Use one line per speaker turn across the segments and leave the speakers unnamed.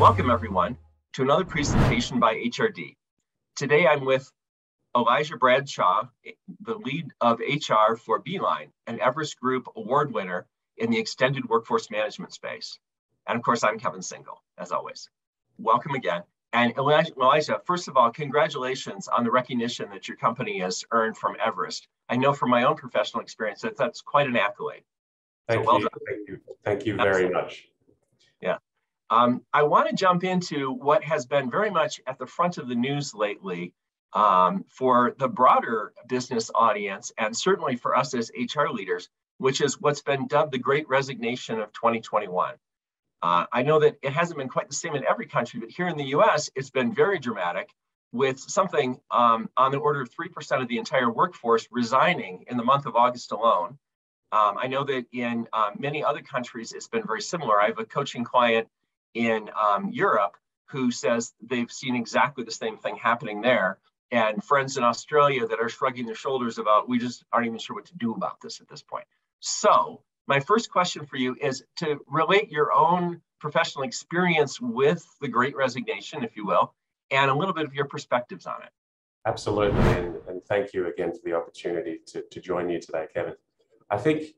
Welcome, everyone, to another presentation by HRD. Today, I'm with Elijah Bradshaw, the lead of HR for Beeline, an Everest Group award winner in the extended workforce management space. And of course, I'm Kevin Single, as always. Welcome again. And Elijah, first of all, congratulations on the recognition that your company has earned from Everest. I know from my own professional experience that that's quite an accolade.
Thank you very much.
Yeah. I want to jump into what has been very much at the front of the news lately for the broader business audience, and certainly for us as HR leaders, which is what's been dubbed the Great Resignation of 2021. I know that it hasn't been quite the same in every country, but here in the US, it's been very dramatic, with something on the order of 3% of the entire workforce resigning in the month of August alone. I know that in many other countries, it's been very similar. I have a coaching client in Europe who says they've seen exactly the same thing happening there, and friends in Australia that are shrugging their shoulders about, we just aren't even sure what to do about this at this point. So my first question for you is to relate your own professional experience with the Great Resignation, if you will, and a little bit of your perspectives on it.
Absolutely, and thank you again for the opportunity to join you today, Kevin. I think,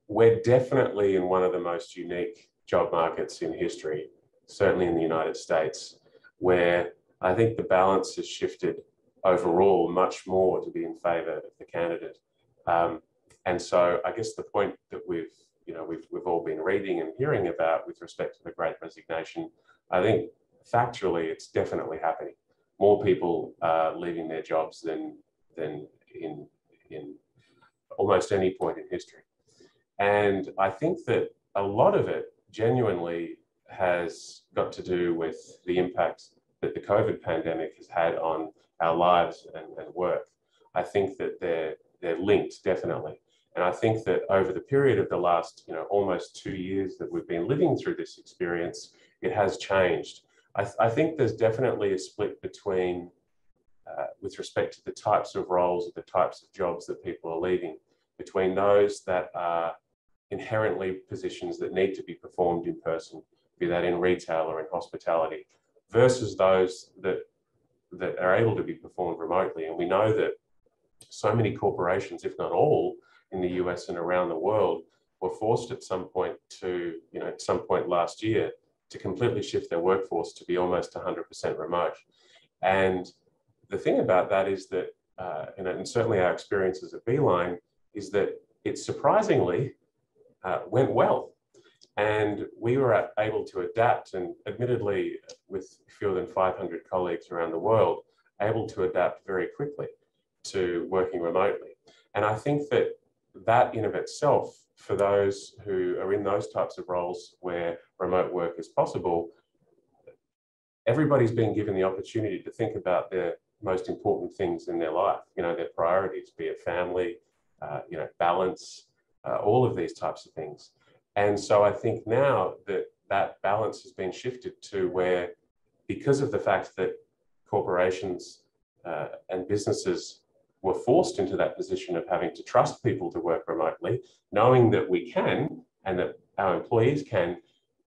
we're definitely in one of the most unique job markets in history, certainly in the United States, where I think the balance has shifted overall much more to be in favor of the candidate. And so I guess the point that we've all been reading and hearing about with respect to the Great Resignation, I think factually it's definitely happening. More people are leaving their jobs than in almost any point in history. And I think that a lot of it genuinely has got to do with the impact that the COVID pandemic has had on our lives and work. I think that they're linked, definitely. And I think that over the period of the last, almost 2 years that we've been living through this experience, it has changed. I think there's definitely a split between, with respect to the types of roles, the types of jobs that people are leaving, between those that are inherently positions that need to be performed in person, be that in retail or in hospitality, versus those that are able to be performed remotely. And we know that so many corporations, if not all, in the US and around the world, were forced at some point at some point last year, to completely shift their workforce to be almost 100% remote. And the thing about that is that, and certainly our experiences at Beeline, is that it surprisingly went well. And we were able to adapt, and admittedly, with fewer than 500 colleagues around the world, able to adapt very quickly to working remotely. And I think that in of itself, for those who are in those types of roles where remote work is possible, everybody's been given the opportunity to think about their most important things in their life, their priorities, be it family, balance, all of these types of things. And so I think now that balance has been shifted to where, because of the fact that corporations and businesses were forced into that position of having to trust people to work remotely, knowing that we can and that our employees can,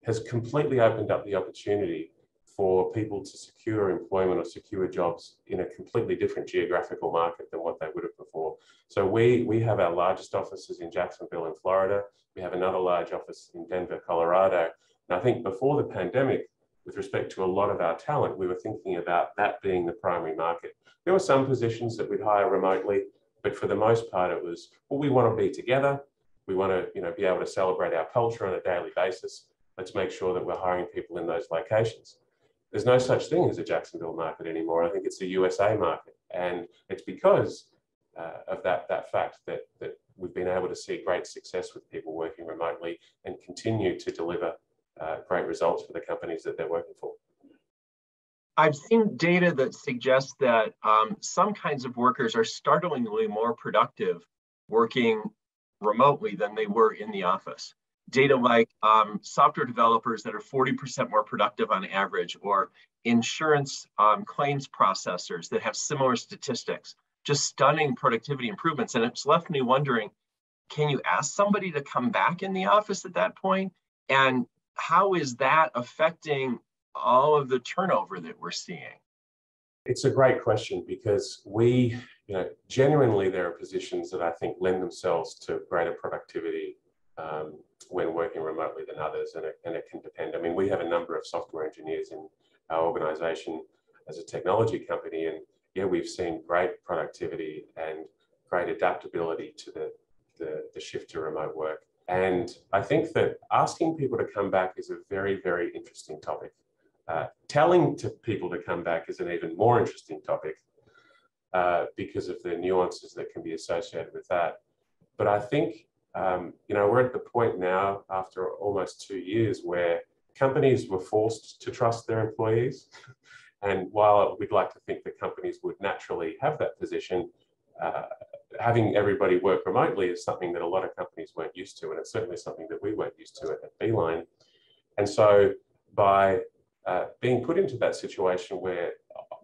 has completely opened up the opportunity for people to secure employment or secure jobs in a completely different geographical market than what they would have before. So we have our largest offices in Jacksonville in Florida. We have another large office in Denver, Colorado. And I think before the pandemic, with respect to a lot of our talent, we were thinking about that being the primary market. There were some positions that we'd hire remotely, but for the most part, it was, well, we want to be together. We want to, be able to celebrate our culture on a daily basis. Let's make sure that we're hiring people in those locations. There's no such thing as a Jacksonville market anymore. I think it's a USA market. And it's because of that fact that we've been able to see great success with people working remotely and continue to deliver great results for the companies that they're working for.
I've seen data that suggests that some kinds of workers are startlingly more productive working remotely than they were in the office. Data like software developers that are 40% more productive on average, or insurance claims processors that have similar statistics, just stunning productivity improvements. And it's left me wondering, can you ask somebody to come back in the office at that point? And how is that affecting all of the turnover that we're seeing?
It's a great question because genuinely there are positions that I think lend themselves to greater productivity when working remotely than others, and it can depend. I mean, we have a number of software engineers in our organization as a technology company, and yeah, we've seen great productivity and great adaptability to the shift to remote work. And I think that asking people to come back is a very, very interesting topic. Telling to people to come back is an even more interesting topic because of the nuances that can be associated with that. But I think, we're at the point now after almost 2 years where companies were forced to trust their employees. And while we'd like to think that companies would naturally have that position, having everybody work remotely is something that a lot of companies weren't used to. And it's certainly something that we weren't used to at Beeline. And so by being put into that situation where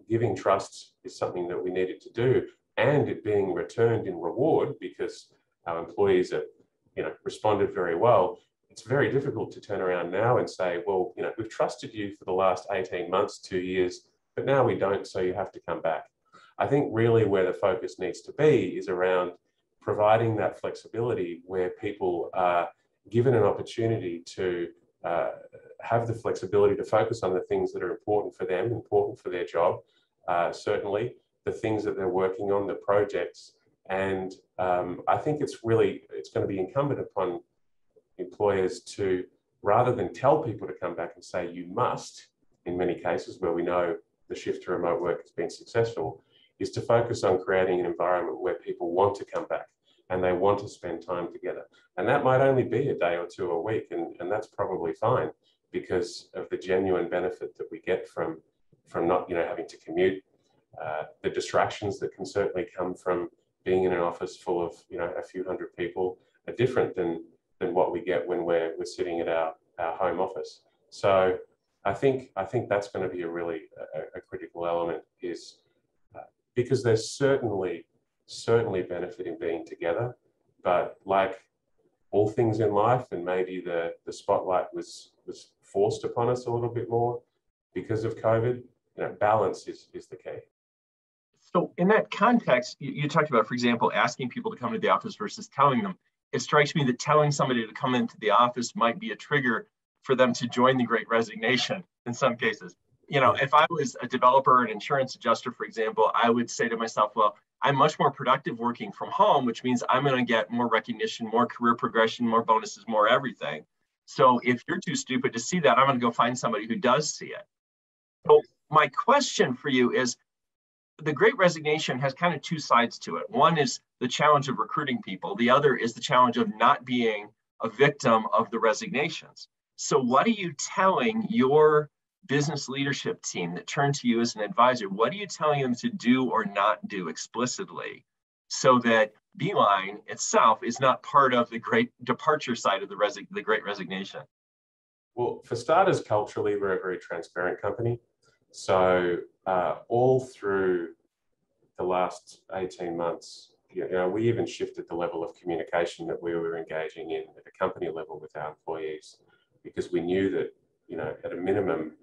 giving trust is something that we needed to do, and it being returned in reward because our employees have, responded very well, it's very difficult to turn around now and say, well, we've trusted you for the last 18 months, 2 years, but now we don't, so you have to come back. I think really where the focus needs to be is around providing that flexibility where people are given an opportunity to have the flexibility to focus on the things that are important for them, important for their job, certainly the things that they're working on, the projects. And I think it's going to be incumbent upon employers to, rather than tell people to come back and say you must, in many cases where we know the shift to remote work has been successful, is to focus on creating an environment where people want to come back and they want to spend time together. And that might only be a day or two a week, and that's probably fine because of the genuine benefit that we get from not having to commute. The distractions that can certainly come from being in an office full of a few hundred people are different than what we get when we're sitting at our home office. So I think that's going to be a critical element, is because there's certainly benefit in being together, but like all things in life, and maybe the spotlight was forced upon us a little bit more because of COVID, balance is the key.
So in that context, you talked about, for example, asking people to come to the office versus telling them. It strikes me that telling somebody to come into the office might be a trigger for them to join the Great Resignation in some cases. If I was a developer or an insurance adjuster, for example, I would say to myself, well, I'm much more productive working from home, which means I'm going to get more recognition, more career progression, more bonuses, more everything. So if you're too stupid to see that, I'm going to go find somebody who does see it. So my question for you is, the Great Resignation has kind of two sides to it. One is the challenge of recruiting people. The other is the challenge of not being a victim of the resignations. So what are you telling your business leadership team that turn to you as an advisor? What are you telling them to do or not do explicitly so that Beeline itself is not part of the great departure side of the Great Resignation?
Well, for starters, culturally, we're a very transparent company. So all through the last 18 months, we even shifted the level of communication that we were engaging in at a company level with our employees, because we knew that, at a minimum,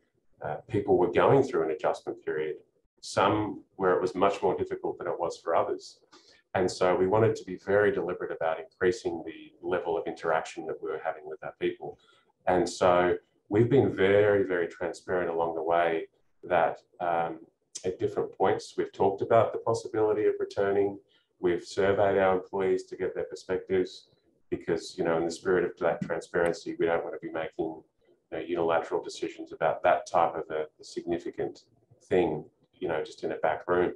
people were going through an adjustment period, some where it was much more difficult than it was for others. And so we wanted to be very deliberate about increasing the level of interaction that we were having with our people. And so we've been very, very transparent along the way that at different points we've talked about the possibility of returning. We've surveyed our employees to get their perspectives because, in the spirit of that transparency, we don't want to be making unilateral decisions about that type of a significant thing, just in a back room.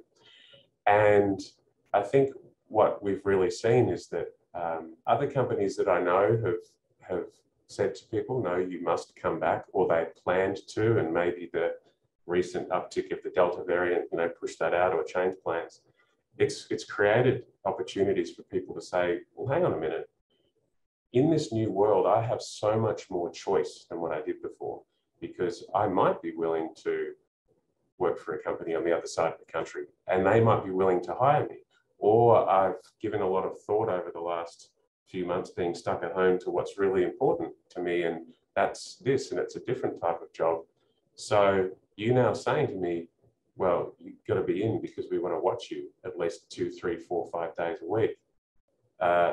And I think what we've really seen is that other companies that I know have said to people, no, you must come back, or they planned to, and maybe the recent uptick of the Delta variant, pushed that out or changed plans. It's created opportunities for people to say, well, hang on a minute. In this new world, I have so much more choice than what I did before, because I might be willing to work for a company on the other side of the country, and they might be willing to hire me. Or I've given a lot of thought over the last few months being stuck at home to what's really important to me, and that's this, and it's a different type of job. So you now saying to me, well, you've got to be in because we want to watch you at least 2, 3, 4, 5 days a week,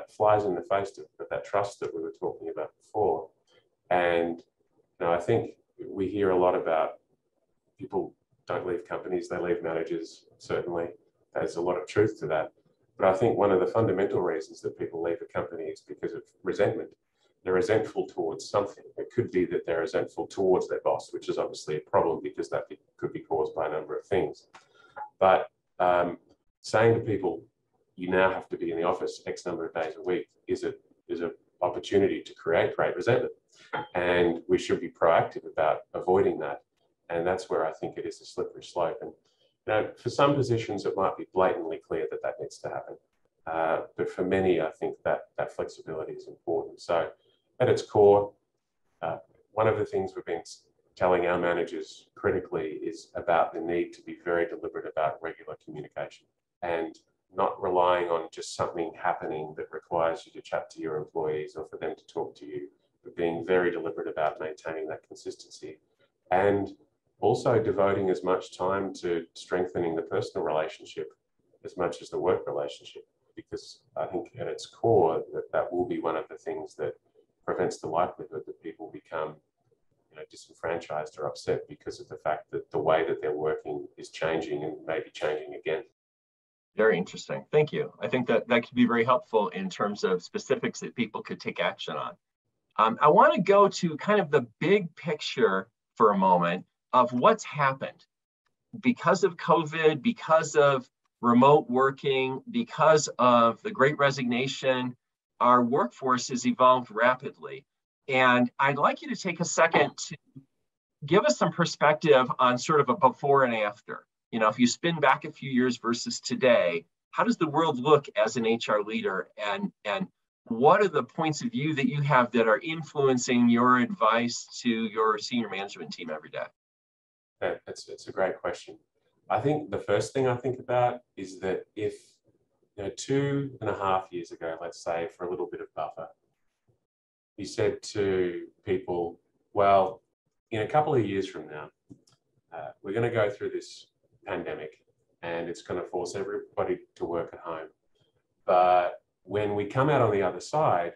flies in the face of that trust that we were talking about before. And I think we hear a lot about people don't leave companies, they leave managers. Certainly, there's a lot of truth to that. But I think one of the fundamental reasons that people leave a company is because of resentment. They're resentful towards something. It could be that they're resentful towards their boss, which is obviously a problem because that could be caused by a number of things. But saying to people, you now have to be in the office X number of days a week is an opportunity to create great resentment. And we should be proactive about avoiding that. And that's where I think it is a slippery slope. And for some positions, it might be blatantly clear that that needs to happen. But for many, I think that flexibility is important. So at its core, one of the things we've been telling our managers critically is about the need to be very deliberate about regular communication and not relying on just something happening that requires you to chat to your employees or for them to talk to you, but being very deliberate about maintaining that consistency and also devoting as much time to strengthening the personal relationship as much as the work relationship, because I think at its core that will be one of the things that prevents the likelihood that people become disenfranchised or upset because of the fact that the way that they're working is changing and maybe changing again.
Very interesting. Thank you. I think that could be very helpful in terms of specifics that people could take action on. I want to go to kind of the big picture for a moment of what's happened because of COVID, because of remote working, because of the Great Resignation. Our workforce has evolved rapidly. And I'd like you to take a second to give us some perspective on sort of a before and after. If you spin back a few years versus today, how does the world look as an HR leader? And what are the points of view that you have that are influencing your advice to your senior management team every day?
It's a great question. I think the first thing I think about is that if 2.5 years ago, let's say, for a little bit of buffer, you said to people, well, in a couple of years from now, we're going to go through this pandemic and it's going to force everybody to work at home. But when we come out on the other side,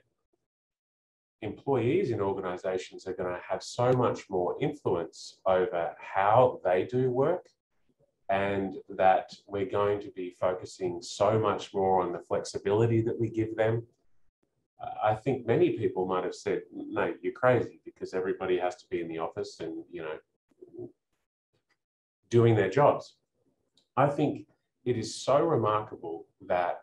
employees in organizations are going to have so much more influence over how they do work, and that we're going to be focusing so much more on the flexibility that we give them. I think many people might have said, no, you're crazy, because everybody has to be in the office and, doing their jobs. I think it is so remarkable that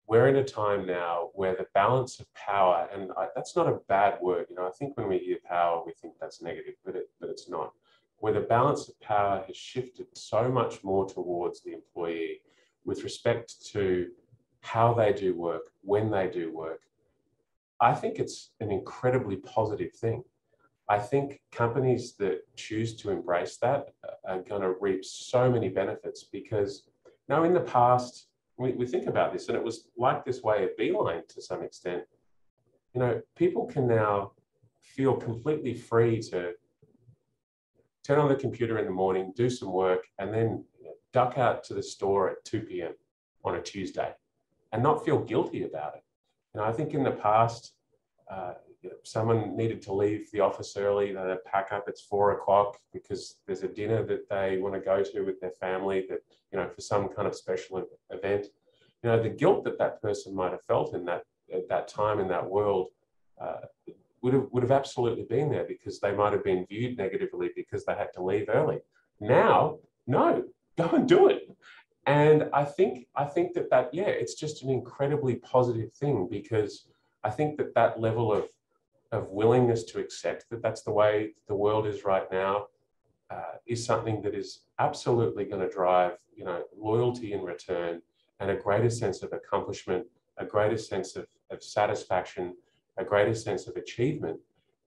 we're in a time now where the balance of power, and that's not a bad word. I think when we hear power, we think that's negative, but it's not. Where the balance of power has shifted so much more towards the employee with respect to how they do work, when they do work. I think it's an incredibly positive thing. I think companies that choose to embrace that are going to reap so many benefits, because now in the past, we think about this, and it was like this way at Beeline to some extent. People can now feel completely free to turn on the computer in the morning, do some work, and then duck out to the store at 2 p.m. on a Tuesday and not feel guilty about it. I think in the past, someone needed to leave the office early, they'd pack up, it's 4 o'clock because there's a dinner that they want to go to with their family that, for some kind of special event. The guilt that person might have felt in at that time in that world would have absolutely been there, because they might have been viewed negatively because they had to leave early. Now, no, go and do it. And I think that it's just an incredibly positive thing, because I think that level of willingness to accept that that's the way the world is right now is something that is absolutely going to drive, loyalty in return, and a greater sense of accomplishment, a greater sense of satisfaction, a greater sense of achievement,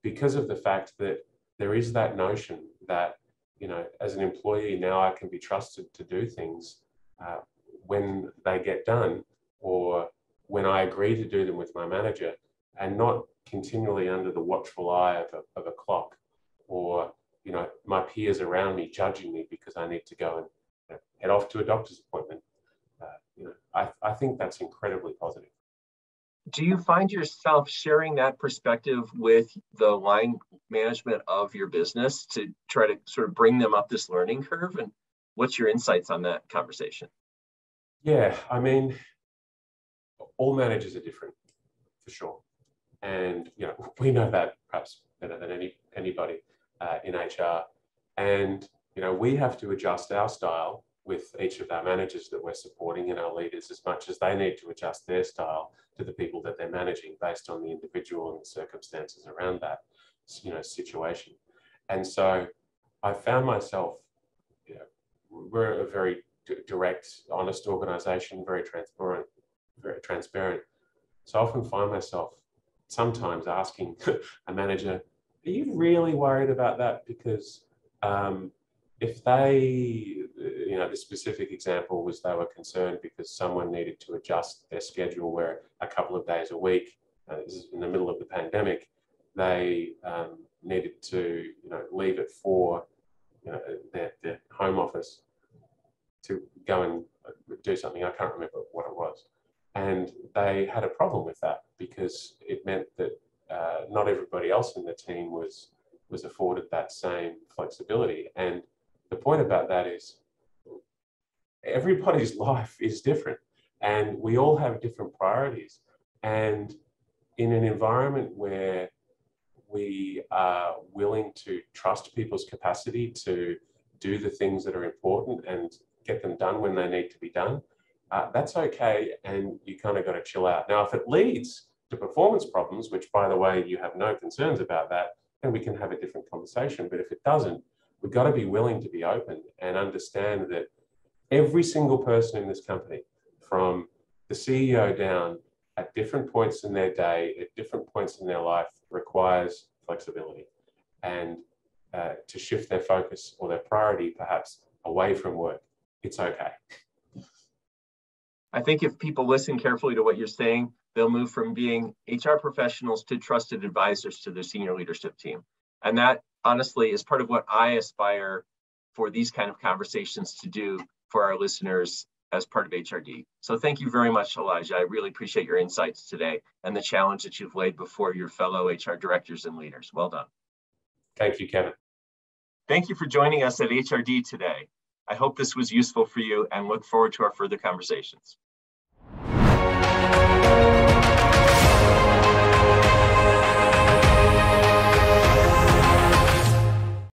because of the fact that there is that notion that, as an employee now I can be trusted to do things when they get done, or when I agree to do them with my manager, and not continually under the watchful eye of a clock, or my peers around me judging me because I need to go and head off to a doctor's appointment. I think that's incredibly positive.
Do you find yourself sharing that perspective with the line management of your business to try to sort of bring them up this learning curve? And what's your insights on that conversation?
Yeah, I mean, all managers are different, for sure. And we know that perhaps better than anybody in HR. And we have to adjust our style with each of our managers that we're supporting and our leaders as much as they need to adjust their style to the people that they're managing based on the individual and the circumstances around that situation. And so I found myself, we're a very direct, honest organization, very transparent. So I often find myself sometimes asking a manager, are you really worried about that? Because if they, the specific example was they were concerned because someone needed to adjust their schedule where a couple of days a week, this is in the middle of the pandemic, they needed to leave at 4, their home office to go and do something. I can't remember what it was. And they had a problem with that because it meant that not everybody else in the team was afforded that same flexibility. And the point about that is everybody's life is different and we all have different priorities. And in an environment where we are willing to trust people's capacity to do the things that are important and get them done when they need to be done, that's okay, and you kind of got to chill out. Now, if it leads to performance problems, which by the way, you have no concerns about that, then we can have a different conversation. But if it doesn't, we've got to be willing to be open and understand that every single person in this company, from the CEO down, at different points in their day, at different points in their life, requires flexibility and to shift their focus or their priority perhaps away from work. It's okay.
I think if people listen carefully to what you're saying, they'll move from being HR professionals to trusted advisors to the senior leadership team. And that honestly is part of what I aspire for these kind of conversations to do for our listeners as part of HRD. So thank you very much, Elijah. I really appreciate your insights today and the challenge that you've laid before your fellow HR directors and leaders. Well done.
Thank you, Kevin.
Thank you for joining us at HRD today. I hope this was useful for you and look forward to our further conversations.